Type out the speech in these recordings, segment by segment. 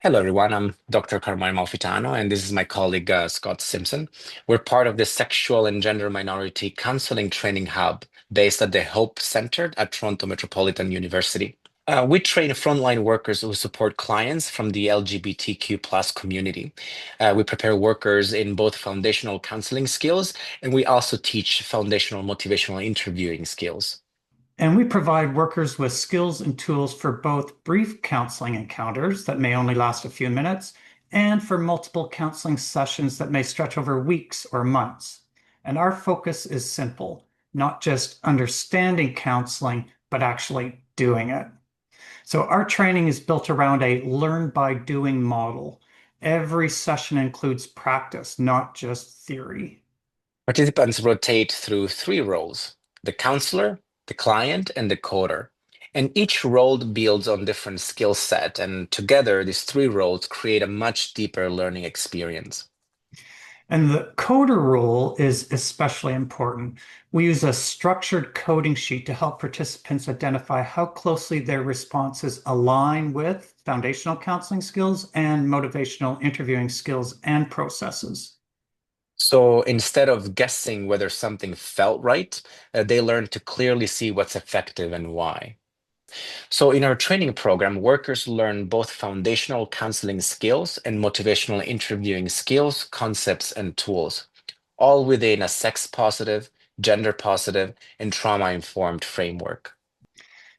Hello, everyone. I'm Dr. Carmine Malfitano, and this is my colleague Scott Simpson. We're part of the Sexual and Gender Minority Counseling Training Hub based at the Hope Center at Toronto Metropolitan University. We train frontline workers who support clients from the LGBTQ plus community. We prepare workers in both foundational counseling skills, and we also teach foundational motivational interviewing skills. And we provide workers with skills and tools for both brief counseling encounters that may only last a few minutes and for multiple counseling sessions that may stretch over weeks or months. And our focus is simple, not just understanding counseling, but actually doing it. So our training is built around a learn by doing model. Every session includes practice, not just theory. Participants rotate through three roles: the counselor, the client, and the coder. And each role builds on different skill set, and together these three roles create a much deeper learning experience. And the coder role is especially important. We use a structured coding sheet to help participants identify how closely their responses align with foundational counseling skills and motivational interviewing skills and processes. So instead of guessing whether something felt right, they learn to clearly see what's effective and why. So in our training program, workers learn both foundational counseling skills and motivational interviewing skills, concepts, and tools, all within a sex positive, gender positive, and trauma informed framework.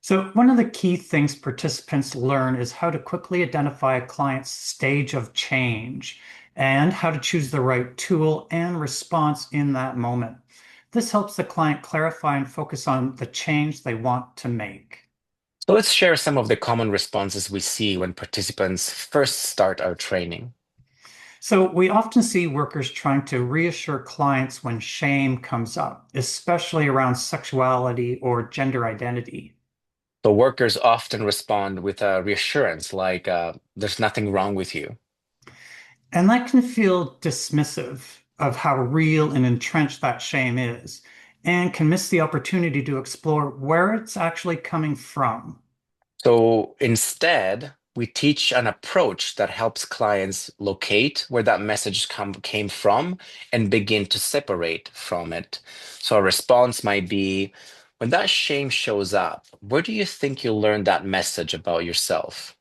So, one of the key things participants learn is how to quickly identify a client's stage of change and how to choose the right tool and response in that moment. This helps the client clarify and focus on the change they want to make. So let's share some of the common responses we see when participants first start our training. So, we often see workers trying to reassure clients when shame comes up, especially around sexuality or gender identity. So workers often respond with a reassurance like, there's nothing wrong with you. And that can feel dismissive of how real and entrenched that shame is, and can miss the opportunity to explore where it's actually coming from. So instead, we teach an approach that helps clients locate where that message came from and begin to separate from it. So a response might be, when that shame shows up, where do you think you learned that message about yourself?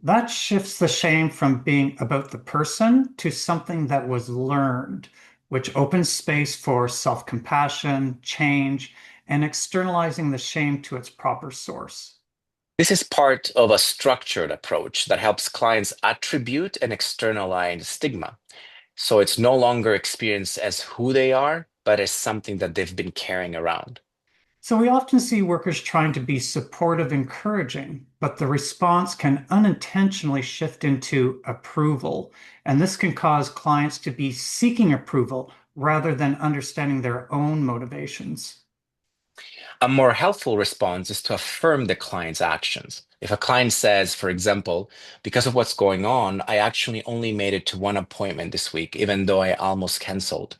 That shifts the shame from being about the person to something that was learned, which opens space for self-compassion, change, and externalizing the shame to its proper source. This is part of a structured approach that helps clients attribute and externalize stigma. So it's no longer experienced as who they are, but as something that they've been carrying around. So we often see workers trying to be supportive, encouraging, but the response can unintentionally shift into approval. And this can cause clients to be seeking approval rather than understanding their own motivations. A more helpful response is to affirm the client's actions. If a client says, for example, because of what's going on, I actually only made it to one appointment this week, even though I almost canceled.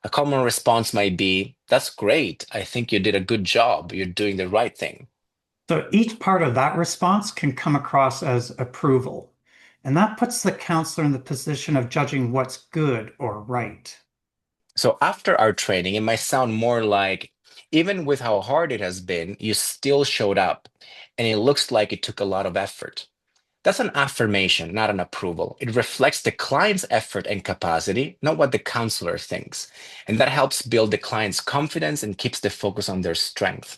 A common response might be, that's great. I think you did a good job. You're doing the right thing. So each part of that response can come across as approval. And that puts the counselor in the position of judging what's good or right. So after our training, it might sound more like, even with how hard it has been, you still showed up, and it looks like it took a lot of effort. That's an affirmation, not an approval. It reflects the client's effort and capacity, not what the counselor thinks. And that helps build the client's confidence and keeps the focus on their strength.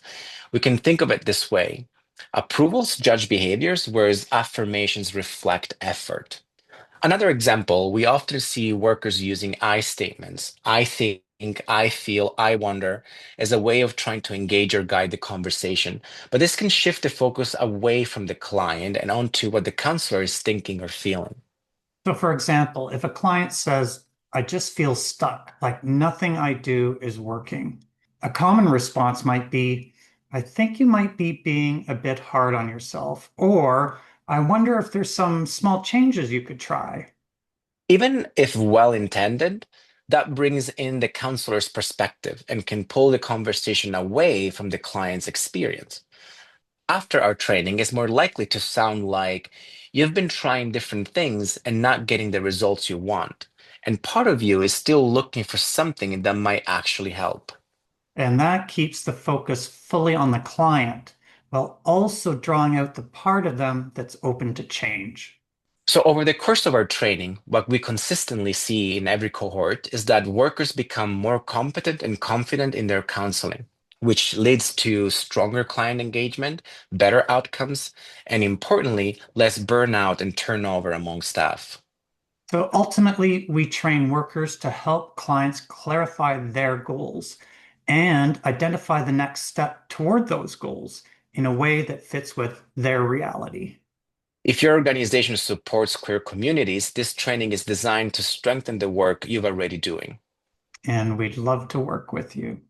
We can think of it this way: approvals judge behaviors, whereas affirmations reflect effort. Another example, we often see workers using I statements. I think, I feel, I wonder, as a way of trying to engage or guide the conversation. But this can shift the focus away from the client and onto what the counselor is thinking or feeling. So, for example, if a client says, I just feel stuck, like nothing I do is working, a common response might be, I think you might be being a bit hard on yourself, or I wonder if there's some small changes you could try. Even if well intended, that brings in the counselor's perspective and can pull the conversation away from the client's experience. after our training is more likely to sound like you've been trying different things and not getting the results you want. And part of you is still looking for something that might actually help. And that keeps the focus fully on the client while also drawing out the part of them that's open to change. So, over the course of our training, what we consistently see in every cohort is that workers become more competent and confident in their counseling, which leads to stronger client engagement, better outcomes, and importantly, less burnout and turnover among staff. So ultimately, we train workers to help clients clarify their goals and identify the next step toward those goals in a way that fits with their reality. If your organization supports queer communities, this training is designed to strengthen the work you're already doing. And we'd love to work with you.